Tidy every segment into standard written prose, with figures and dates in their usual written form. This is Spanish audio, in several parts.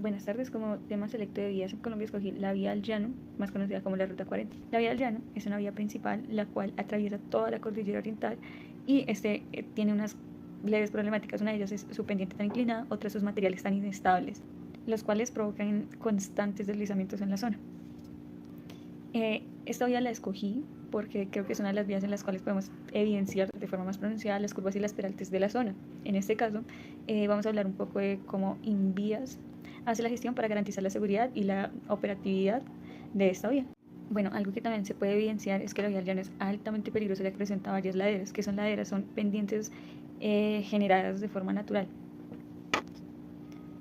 Buenas tardes, como tema selecto de vías en Colombia escogí la vía al llano, más conocida como la Ruta 40. La vía al llano es una vía principal la cual atraviesa toda la cordillera oriental y tiene unas leves problemáticas. Una de ellas es su pendiente tan inclinada, otra sus materiales tan inestables, los cuales provocan constantes deslizamientos en la zona. Esta vía la escogí porque creo que es una de las vías en las cuales podemos evidenciar de forma más pronunciada las curvas y las peraltes de la zona. En este caso, vamos a hablar un poco de cómo Invías hace la gestión para garantizar la seguridad y la operatividad de esta vía. Bueno, algo que también se puede evidenciar es que la vía al llano es altamente peligrosa ya que presenta varias laderas. ¿Qué son laderas? Son pendientes generadas de forma natural.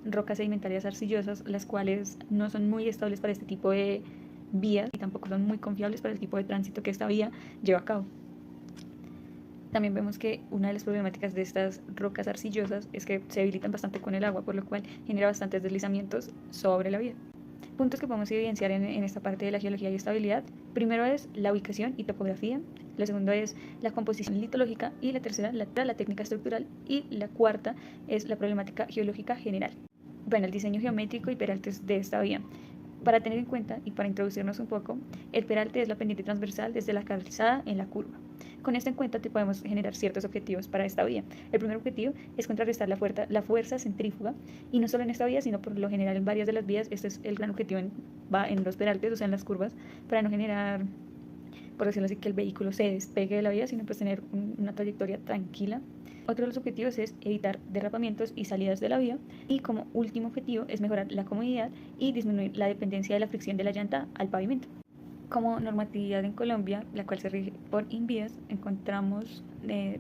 Rocas sedimentarias arcillosas, las cuales no son muy estables para este tipo de vías y tampoco son muy confiables para el tipo de tránsito que esta vía lleva a cabo. También vemos que una de las problemáticas de estas rocas arcillosas es que se debilitan bastante con el agua, por lo cual genera bastantes deslizamientos sobre la vía. Puntos que podemos evidenciar en esta parte de la geología y estabilidad. Primero es la ubicación y topografía, la segunda es la composición litológica y la tercera la técnica estructural y la cuarta es la problemática geológica general. Bueno, el diseño geométrico y peraltes de esta vía. Para tener en cuenta y para introducirnos un poco, el peralte es la pendiente transversal desde la calzada en la curva. Con esto en cuenta te podemos generar ciertos objetivos para esta vía. El primer objetivo es contrarrestar la fuerza centrífuga y no solo en esta vía, sino por lo general en varias de las vías. Este es el gran objetivo va en los peraltes, o sea en las curvas, para no generar, por decirlo así, que el vehículo se despegue de la vía, sino pues tener una trayectoria tranquila. Otro de los objetivos es evitar derrapamientos y salidas de la vía y como último objetivo es mejorar la comodidad y disminuir la dependencia de la fricción de la llanta al pavimento. Como normatividad en Colombia, la cual se rige por Invías, encontramos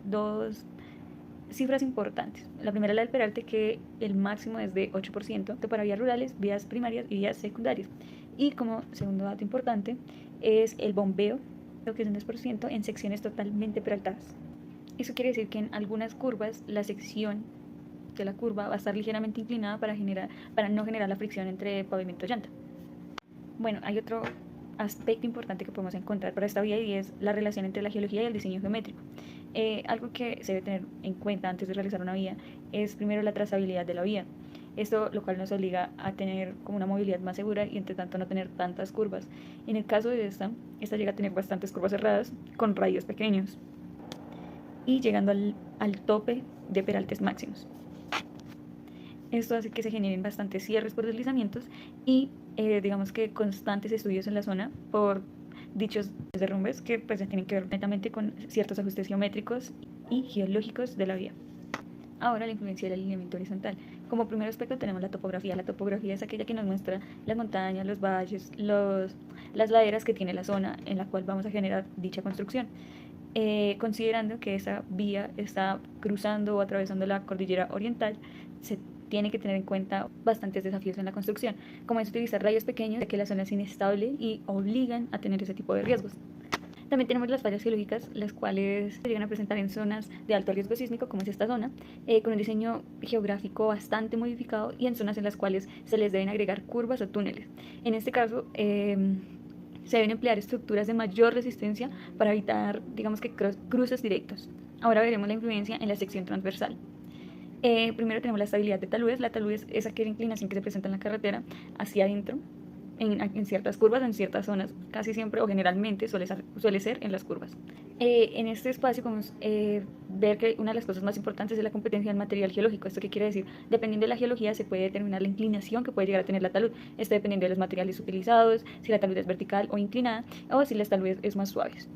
dos cifras importantes. La primera es la del peralte, que el máximo es de 8% para vías rurales, vías primarias y vías secundarias. Y como segundo dato importante es el bombeo, lo que es un 10% en secciones totalmente peraltadas. Eso quiere decir que en algunas curvas la sección de la curva va a estar ligeramente inclinada para no generar la fricción entre pavimento y llanta. Bueno, hay otro aspecto importante que podemos encontrar para esta vía y es la relación entre la geología y el diseño geométrico. Algo que se debe tener en cuenta antes de realizar una vía es primero la trazabilidad de la vía. Esto lo cual nos obliga a tener como una movilidad más segura y entre tanto no tener tantas curvas. En el caso de esta llega a tener bastantes curvas cerradas con radios pequeños y llegando al tope de peraltes máximos. Esto hace que se generen bastantes cierres por deslizamientos y digamos que constantes estudios en la zona por dichos derrumbes que pues tienen que ver netamente con ciertos ajustes geométricos y geológicos de la vía. Ahora la influencia del alineamiento horizontal. Como primer aspecto tenemos la topografía. La topografía es aquella que nos muestra las montañas, los valles, las laderas que tiene la zona en la cual vamos a generar dicha construcción. Considerando que esa vía está cruzando o atravesando la cordillera oriental, se tiene que tener en cuenta bastantes desafíos en la construcción, como es utilizar rayos pequeños, ya que la zona es inestable y obligan a tener ese tipo de riesgos. También tenemos las fallas geológicas, las cuales se llegan a presentar en zonas de alto riesgo sísmico, como es esta zona, con un diseño geográfico bastante modificado y en zonas en las cuales se les deben agregar curvas o túneles. En este caso, se deben emplear estructuras de mayor resistencia para evitar, digamos que, cruces directos. Ahora veremos la influencia en la sección transversal. Primero tenemos la estabilidad de taludes. La taludes es aquella inclinación que se presenta en la carretera hacia adentro, en ciertas curvas, en ciertas zonas, casi siempre o generalmente suele ser en las curvas. En este espacio podemos ver que una de las cosas más importantes es la competencia del material geológico. ¿Esto qué quiere decir? Dependiendo de la geología se puede determinar la inclinación que puede llegar a tener la talud. Esto dependiendo de los materiales utilizados, si la talud es vertical o inclinada, o si las taludes es más suaves.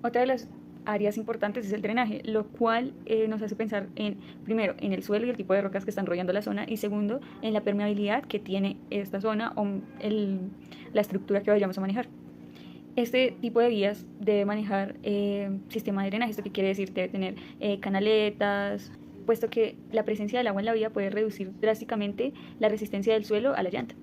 Otra de las áreas importantes es el drenaje, lo cual nos hace pensar primero en el suelo y el tipo de rocas que están rodeando la zona y segundo en la permeabilidad que tiene esta zona o la estructura que vayamos a manejar. Este tipo de vías debe manejar sistema de drenaje. ¿Esto qué quiere decir? Debe tener canaletas, puesto que la presencia del agua en la vía puede reducir drásticamente la resistencia del suelo a la llanta.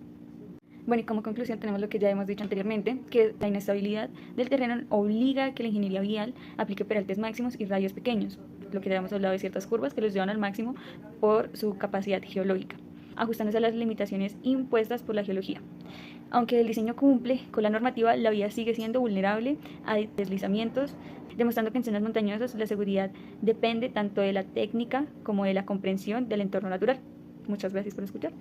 Bueno, y como conclusión tenemos lo que ya hemos dicho anteriormente, que la inestabilidad del terreno obliga a que la ingeniería vial aplique peraltes máximos y radios pequeños, lo que ya hemos hablado de ciertas curvas que los llevan al máximo por su capacidad geológica, ajustándose a las limitaciones impuestas por la geología. Aunque el diseño cumple con la normativa, la vía sigue siendo vulnerable a deslizamientos, demostrando que en zonas montañosas la seguridad depende tanto de la técnica como de la comprensión del entorno natural. Muchas gracias por escuchar.